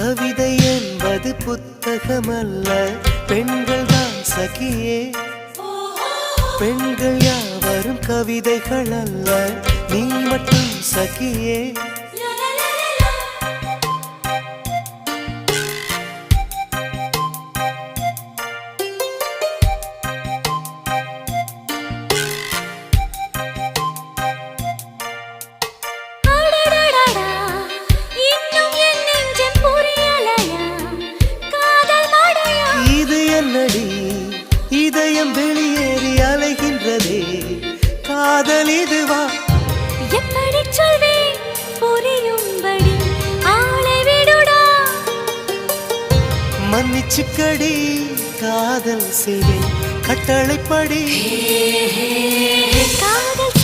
கவிதை என்பது புத்தகமல்ல, பெண்கள் தான் சகியே. பெண்கள் யாவரும் கவிதைகள் அல்ல, நீ மட்டும் சகியே. இதயம் வெளியேறி அலைகின்றதே, காதல் இதுவா? எப்படி சொல்வேன் புரியும்படி, ஆளை விடுடா. மன்னிச்சுக்கடி, காதல் செய்வேன் கட்டளைப்படி. காதல்